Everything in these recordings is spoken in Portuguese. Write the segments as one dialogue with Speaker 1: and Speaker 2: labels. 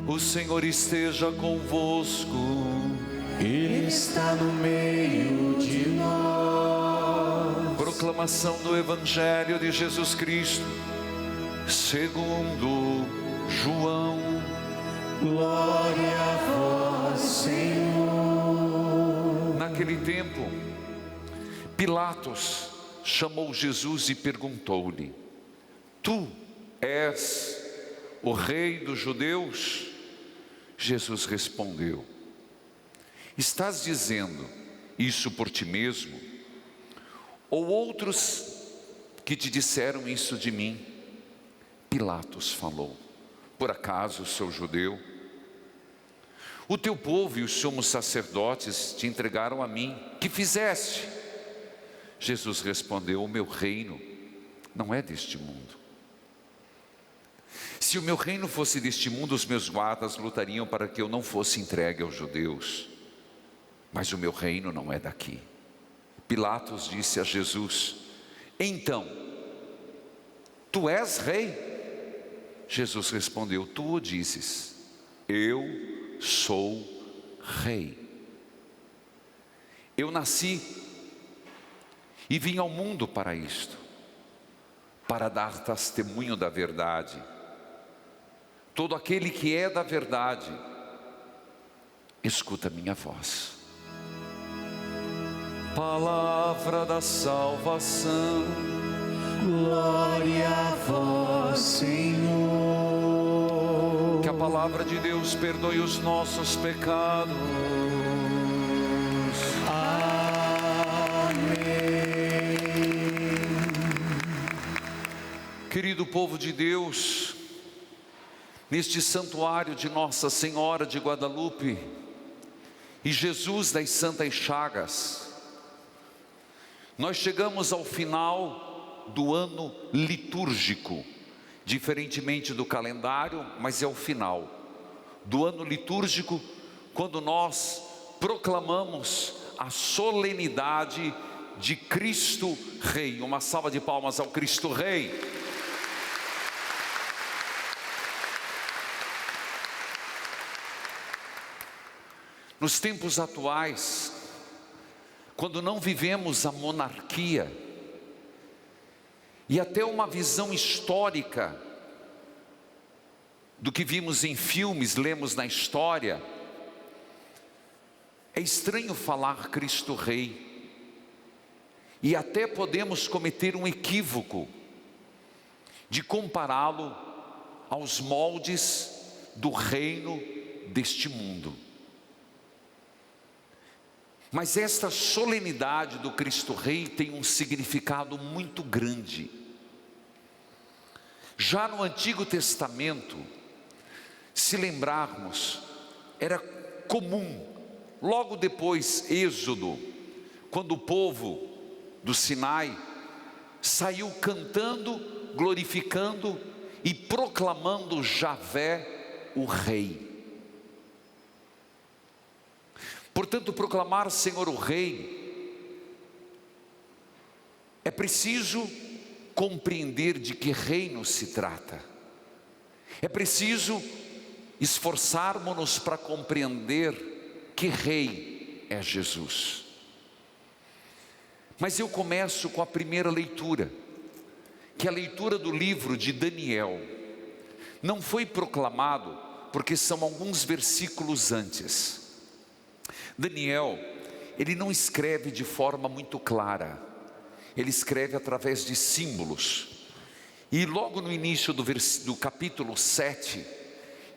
Speaker 1: O Senhor esteja convosco.
Speaker 2: Ele está no meio de nós.
Speaker 1: Proclamação do Evangelho de Jesus Cristo segundo João.
Speaker 2: Glória a vós, Senhor.
Speaker 1: Naquele tempo, Pilatos chamou Jesus e perguntou-lhe: Tu és o rei dos judeus? Jesus respondeu: Estás dizendo isso por ti mesmo? Ou outros que te disseram isso de mim? Pilatos falou: Por acaso sou judeu? O teu povo e os sumos sacerdotes te entregaram a mim. Que fizeste? Jesus respondeu: O meu reino não é deste mundo. Se o meu reino fosse deste mundo, os meus guardas lutariam para que eu não fosse entregue aos judeus. Mas o meu reino não é daqui. Pilatos disse a Jesus: Então, tu és rei? Jesus respondeu: Tu o dizes, eu sou rei. Eu nasci e vim ao mundo para isto, para dar testemunho da verdade. Todo aquele que é da verdade, escuta minha voz. Palavra da salvação.
Speaker 2: Glória a vós, Senhor.
Speaker 1: Que a palavra de Deus perdoe os nossos pecados.
Speaker 2: Amém.
Speaker 1: Querido povo de Deus, neste santuário de Nossa Senhora de Guadalupe e Jesus das Santas Chagas, nós chegamos ao final do ano litúrgico, diferentemente do calendário, mas é o final do ano litúrgico, quando nós proclamamos a solenidade de Cristo Rei. Uma salva de palmas ao Cristo Rei. Nos tempos atuais, quando não vivemos a monarquia, e até uma visão histórica do que vimos em filmes, lemos na história, é estranho falar Cristo Rei, e até podemos cometer um equívoco de compará-lo aos moldes do reino deste mundo. Mas esta solenidade do Cristo Rei tem um significado muito grande. Já no Antigo Testamento, se lembrarmos, era comum, logo depois Êxodo, quando o povo do Sinai saiu cantando, glorificando e proclamando Javé o Rei. Portanto, proclamar Senhor o Rei, é preciso compreender de que reino se trata. É preciso esforçarmos-nos para compreender que Rei é Jesus. Mas eu começo com a primeira leitura, que é a leitura do livro de Daniel. Não foi proclamado, porque são alguns versículos antes. Daniel, ele não escreve de forma muito clara, ele escreve através de símbolos, e logo no início do capítulo 7,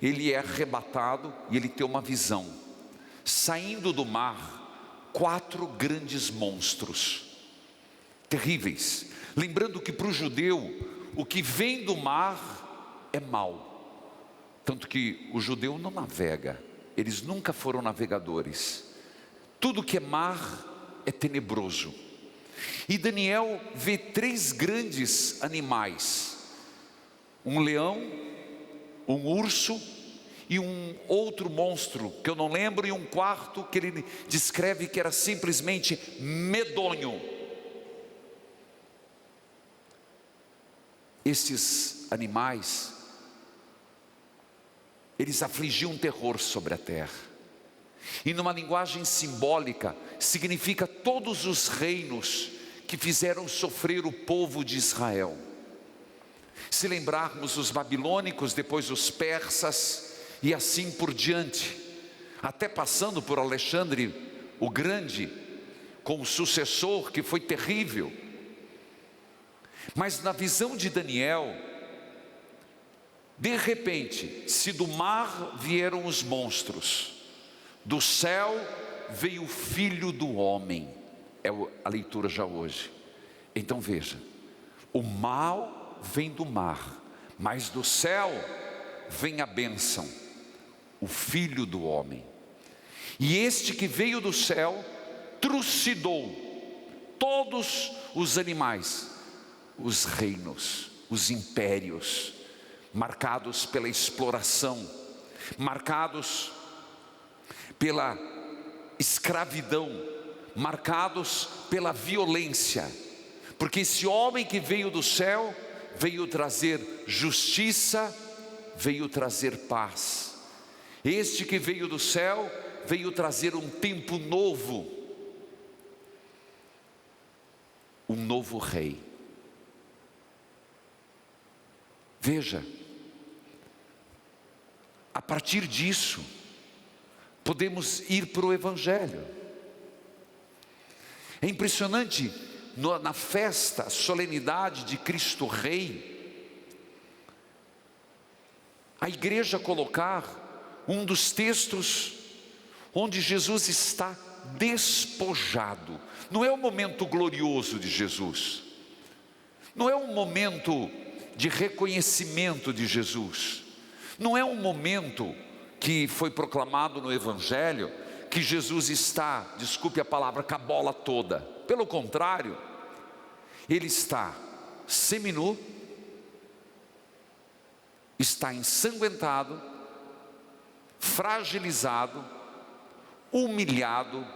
Speaker 1: ele é arrebatado e ele tem uma visão, saindo do mar, 4 grandes monstros, terríveis, lembrando que para o judeu, o que vem do mar é mal, tanto que o judeu não navega, eles nunca foram navegadores, tudo que é mar é tenebroso. E Daniel vê 3 grandes animais, um leão, um urso e um outro monstro que eu não lembro, e um quarto que ele descreve que era simplesmente medonho. Estes animais, eles afligiam terror sobre a terra. E numa linguagem simbólica, significa todos os reinos que fizeram sofrer o povo de Israel. Se lembrarmos os babilônicos, depois os persas, e assim por diante, até passando por Alexandre o Grande, com o sucessor que foi terrível. Mas na visão de Daniel, de repente, se do mar vieram os monstros, do céu veio o Filho do Homem, é a leitura já hoje. Então veja, o mal vem do mar, mas do céu vem a bênção, o Filho do Homem. E este que veio do céu trucidou todos os animais, os reinos, os impérios, marcados pela exploração, marcados pela escravidão, marcados pela violência, porque esse homem que veio do céu, veio trazer justiça, veio trazer paz. Este que veio do céu, veio trazer um tempo novo, um novo rei. Veja, a partir disso, podemos ir para o Evangelho. É impressionante, na festa, a solenidade de Cristo Rei, a igreja colocar um dos textos onde Jesus está despojado. Não é um momento glorioso de Jesus, não é um momento de reconhecimento de Jesus, não é um momento que foi proclamado no Evangelho, que Jesus está, desculpe a palavra, com a bola toda. Pelo contrário, ele está seminu, está ensanguentado, fragilizado, humilhado,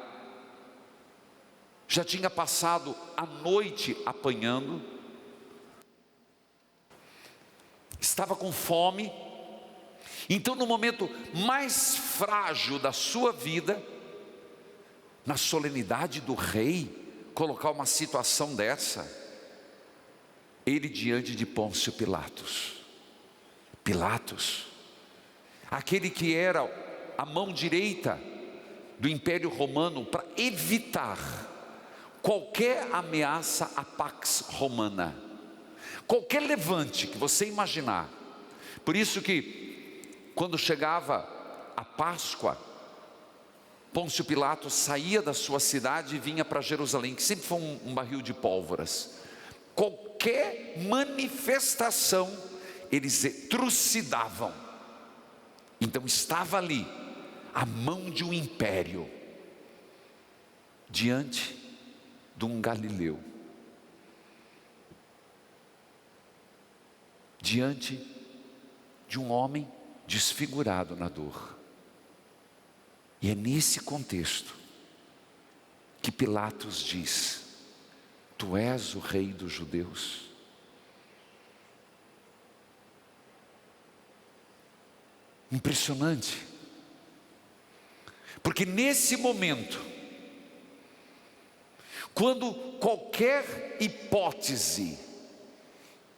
Speaker 1: já tinha passado a noite apanhando, estava com fome. Então, no momento mais frágil da sua vida, na solenidade do rei, colocar uma situação dessa, ele diante de Pôncio Pilatos, aquele que era a mão direita do Império Romano, para evitar qualquer ameaça à Pax Romana, qualquer levante que você imaginar. Por isso que quando chegava a Páscoa, Pôncio Pilatos saía da sua cidade e vinha para Jerusalém, que sempre foi um barril de pólvoras. Qualquer manifestação, eles trucidavam. Então estava ali, a mão de um império, diante de um galileu, diante de um homem desfigurado na dor. E é nesse contexto que Pilatos diz: tu és o rei dos judeus? Impressionante, porque nesse momento, quando qualquer hipótese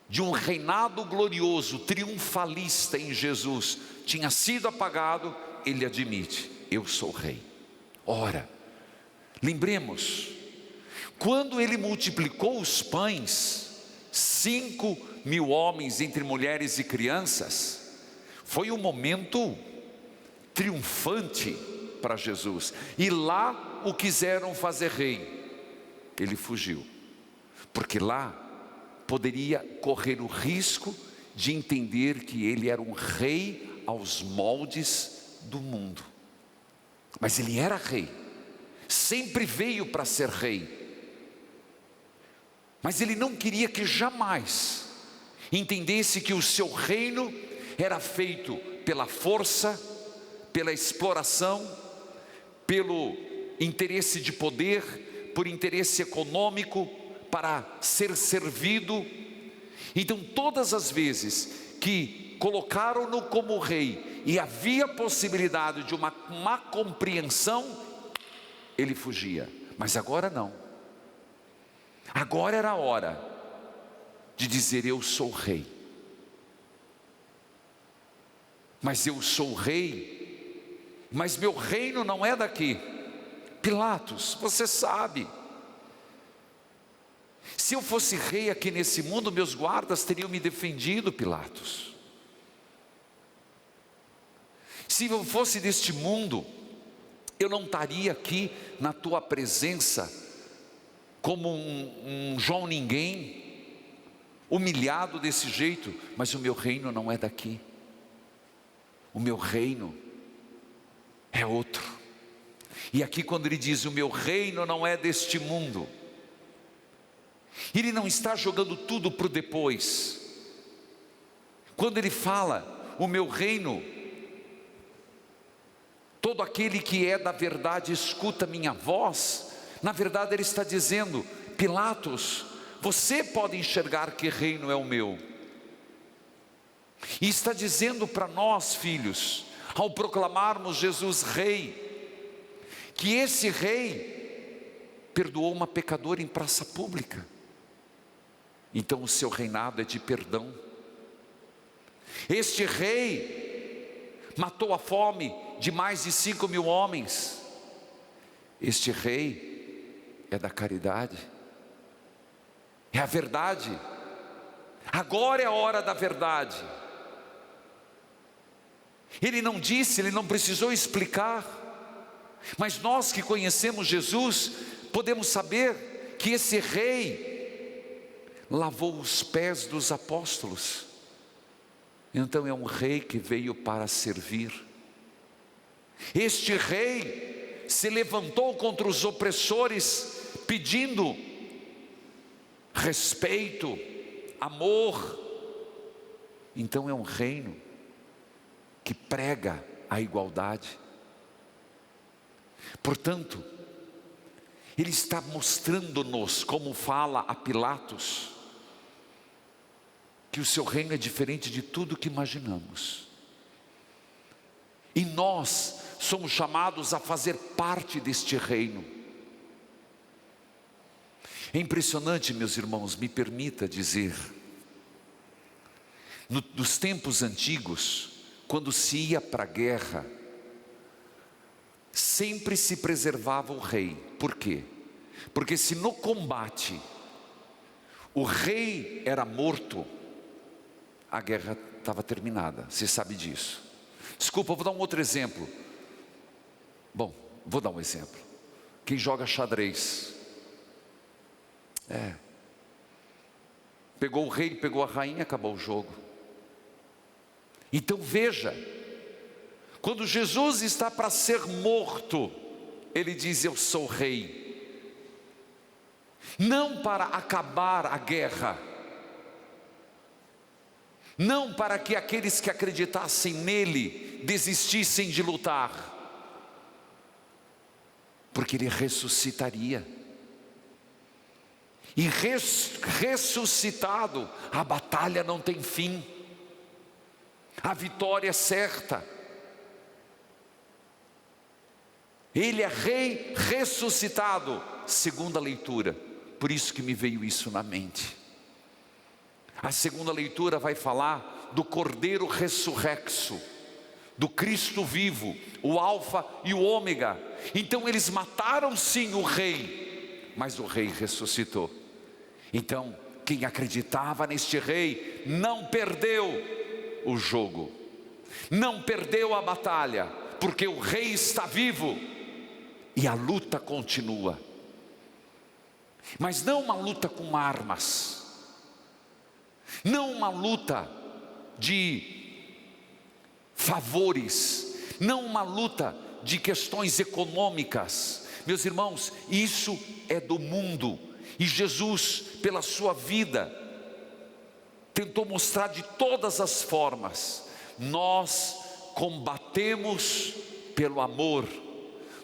Speaker 1: de um reinado glorioso, triunfalista em Jesus tinha sido apagado, ele admite: eu sou rei. Ora, lembremos, quando ele multiplicou os pães, 5.000 homens entre mulheres e crianças, foi um momento triunfante para Jesus, e lá o quiseram fazer rei, ele fugiu, porque lá poderia correr o risco de entender que ele era um rei aos moldes do mundo. Mas ele era rei, sempre veio para ser rei, mas ele não queria que jamais entendesse que o seu reino era feito pela força, pela exploração, pelo interesse de poder, por interesse econômico, para ser servido. Então todas as vezes que colocaram-no como rei e havia possibilidade de uma má compreensão, ele fugia. Mas agora não. Agora era a hora de dizer: eu sou rei. Mas eu sou rei, mas meu reino não é daqui. Pilatos, você sabe, se eu fosse rei aqui nesse mundo, meus guardas teriam me defendido, Pilatos. Se eu fosse deste mundo, eu não estaria aqui na tua presença como um João ninguém, humilhado desse jeito. Mas o meu reino não é daqui. O meu reino é outro. E aqui quando ele diz: o meu reino não é deste mundo, ele não está jogando tudo para o depois. Quando ele fala: o meu reino, todo aquele que é da verdade escuta minha voz, na verdade ele está dizendo: Pilatos, você pode enxergar que reino é o meu. E está dizendo para nós, filhos, ao proclamarmos Jesus rei, que esse rei perdoou uma pecadora em praça pública. Então o seu reinado é de perdão. Este rei matou a fome de mais de 5.000 homens. Este rei é da caridade, é a verdade. Agora é a hora da verdade. Ele não disse, ele não precisou explicar, mas nós que conhecemos Jesus, podemos saber que esse rei lavou os pés dos apóstolos. Então é um rei que veio para servir. Este rei se levantou contra os opressores, pedindo respeito, amor. Então é um reino que prega a igualdade. Portanto, ele está mostrando-nos, como fala a Pilatos, que o seu reino é diferente de tudo que imaginamos. E nós somos chamados a fazer parte deste reino. É impressionante, meus irmãos, me permita dizer, nos tempos antigos, quando se ia para a guerra, sempre se preservava o rei. Por quê? Porque se no combate o rei era morto, a guerra estava terminada. Você sabe disso. Desculpa, vou dar um outro exemplo. Bom, vou dar um exemplo. Quem joga xadrez, pegou o rei, pegou a rainha, acabou o jogo. Então veja, quando Jesus está para ser morto, ele diz: eu sou rei. Não para acabar a guerra, não para que aqueles que acreditassem nele desistissem de lutar, porque ele ressuscitaria. E ressuscitado, a batalha não tem fim, a vitória é certa. Ele é rei ressuscitado, segunda leitura. Por isso que me veio isso na mente. A segunda leitura vai falar do Cordeiro ressurrexo, do Cristo vivo, o Alfa e o Ômega. Então eles mataram sim o rei, mas o rei ressuscitou. Então quem acreditava neste rei não perdeu o jogo, não perdeu a batalha, porque o rei está vivo e a luta continua. Mas não uma luta com armas, não uma luta de favores, não uma luta de questões econômicas. Meus irmãos, isso é do mundo, e Jesus, pela sua vida, tentou mostrar de todas as formas: nós combatemos pelo amor,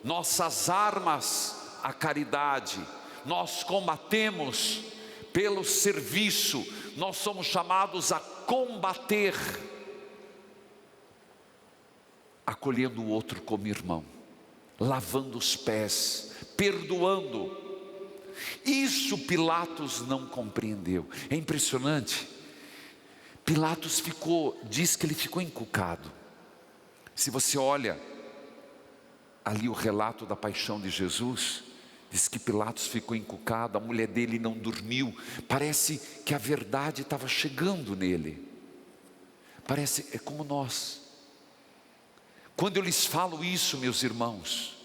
Speaker 1: nossas armas, a caridade, nós combatemos pelo serviço, nós somos chamados a combater. acolhendo o outro como irmão, lavando os pés, perdoando. Isso Pilatos não compreendeu. É impressionante. Pilatos diz que ele ficou encucado. Se você olha ali o relato da paixão de Jesus, diz que Pilatos ficou encucado, a mulher dele não dormiu. Parece que a verdade estava chegando nele. É como nós. Quando eu lhes falo isso, meus irmãos,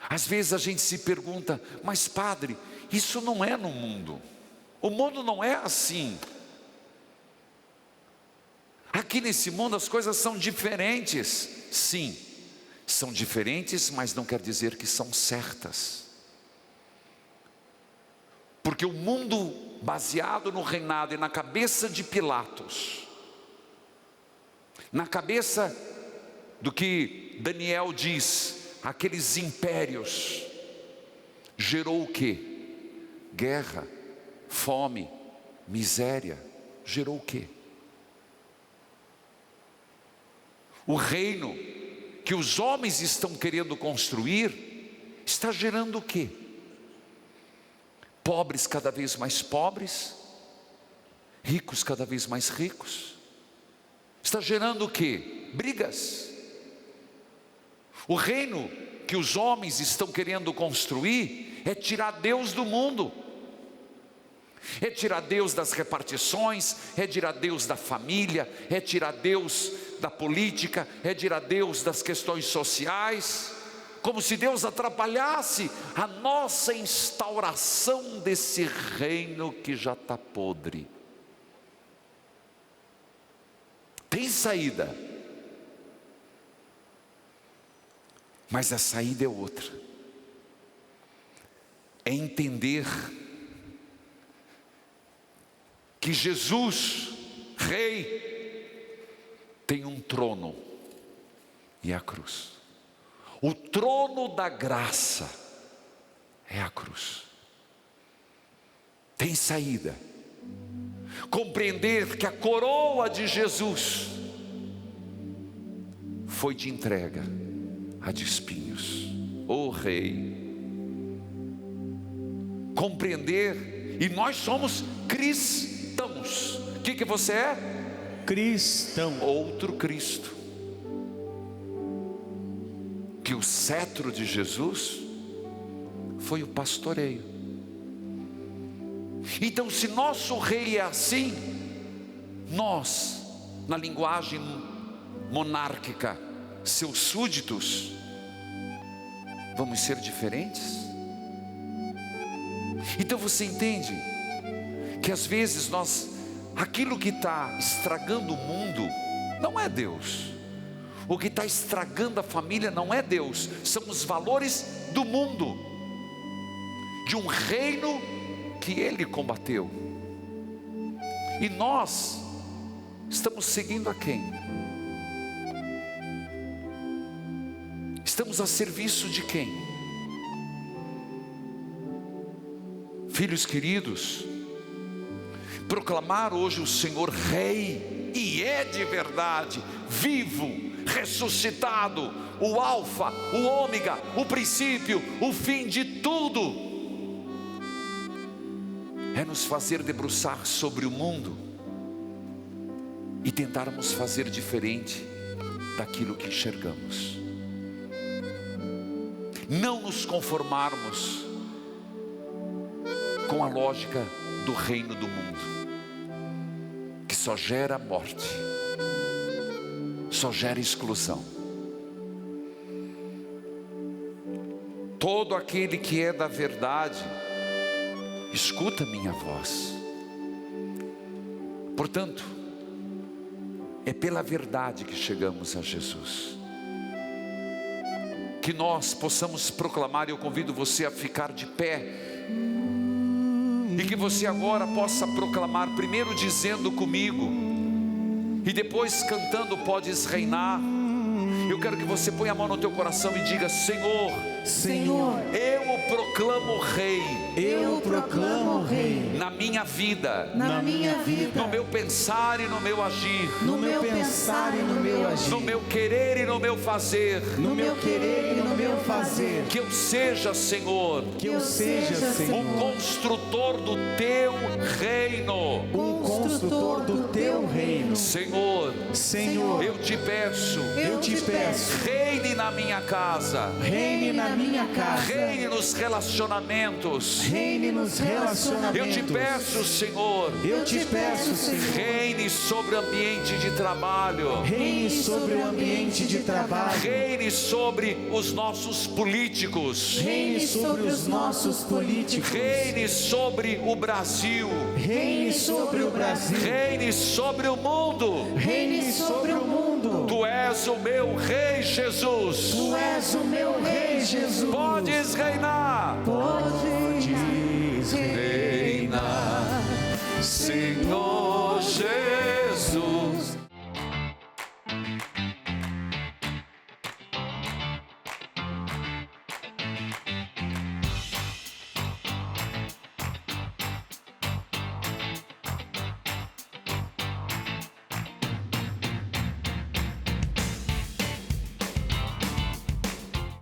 Speaker 1: às vezes a gente se pergunta, mas padre, isso não é no mundo. O mundo não é assim. Aqui nesse mundo as coisas são diferentes. Sim, são diferentes, mas não quer dizer que são certas. Porque o mundo baseado no reinado e na cabeça de Pilatos, na cabeça do que Daniel diz, aqueles impérios, gerou o quê? Guerra, fome, miséria. Gerou o quê? O reino que os homens estão querendo construir está gerando o quê? Pobres cada vez mais pobres, ricos cada vez mais ricos. Está gerando o quê? Brigas. O reino que os homens estão querendo construir é tirar Deus do mundo, é tirar Deus das repartições, é tirar Deus da família, é tirar Deus da política, é tirar Deus das questões sociais, como se Deus atrapalhasse a nossa instauração desse reino que já está podre. Tem saída, mas a saída é outra. É entender que Jesus, Rei, tem um trono e a cruz. O trono da graça é a cruz. Tem saída. Compreender que a coroa de Jesus foi de entrega, a de espinhos. O Rei. Compreender, e nós somos cristãos. O que você é?
Speaker 2: Cristão.
Speaker 1: Outro Cristo. Que o cetro de Jesus foi o pastoreio. Então, se nosso rei é assim, nós, na linguagem monárquica, seus súditos, vamos ser diferentes? Então você entende que às vezes aquilo que está estragando o mundo não é Deus. O que está estragando a família não é Deus, são os valores do mundo, de um reino que ele combateu. E nós estamos seguindo a quem? Estamos a serviço de quem? Filhos queridos, proclamar hoje o Senhor Rei, e é de verdade, vivo, ressuscitado, o alfa, o ômega, o princípio, o fim de tudo, é nos fazer debruçar sobre o mundo e tentarmos fazer diferente daquilo que enxergamos. Não nos conformarmos com a lógica do reino do mundo, que só gera morte, só gera exclusão. Todo aquele que é da verdade, escuta minha voz. Portanto, é pela verdade que chegamos a Jesus. Que nós possamos proclamar, eu convido você a ficar de pé, e que você agora possa proclamar, primeiro dizendo comigo, e depois cantando Podes Reinar. Eu quero que você ponha a mão no teu coração e diga: Senhor,
Speaker 2: Senhor,
Speaker 1: eu o proclamo Rei
Speaker 2: eu o proclamo Rei
Speaker 1: na minha vida,
Speaker 2: na minha vida,
Speaker 1: no meu pensar e no meu agir,
Speaker 2: no meu pensar e no meu agir,
Speaker 1: no meu querer e no meu fazer.
Speaker 2: no meu querer e no meu fazer.
Speaker 1: Que eu seja, Senhor,
Speaker 2: Que eu seja, Senhor,
Speaker 1: o construtor do teu reino.
Speaker 2: um construtor do teu reino.
Speaker 1: Senhor,
Speaker 2: Senhor,
Speaker 1: eu te peço,
Speaker 2: eu te peço,
Speaker 1: reine na minha casa,
Speaker 2: reine na minha casa,
Speaker 1: reine nos relacionamentos.
Speaker 2: reine nos relacionamentos.
Speaker 1: Eu te peço, Senhor,
Speaker 2: Eu te peço, Senhor,
Speaker 1: reine sobre o ambiente de trabalho,
Speaker 2: reine sobre o ambiente de trabalho,
Speaker 1: reine sobre os nossos políticos,
Speaker 2: reine sobre os nossos políticos,
Speaker 1: reine sobre o Brasil,
Speaker 2: reine sobre o Brasil,
Speaker 1: reine sobre o mundo.
Speaker 2: reine sobre o mundo.
Speaker 1: Tu és o meu Rei, Jesus.
Speaker 2: Tu és o meu Rei, Jesus.
Speaker 1: Podes reinar,
Speaker 2: Podes reinar,
Speaker 1: reinar, Senhor.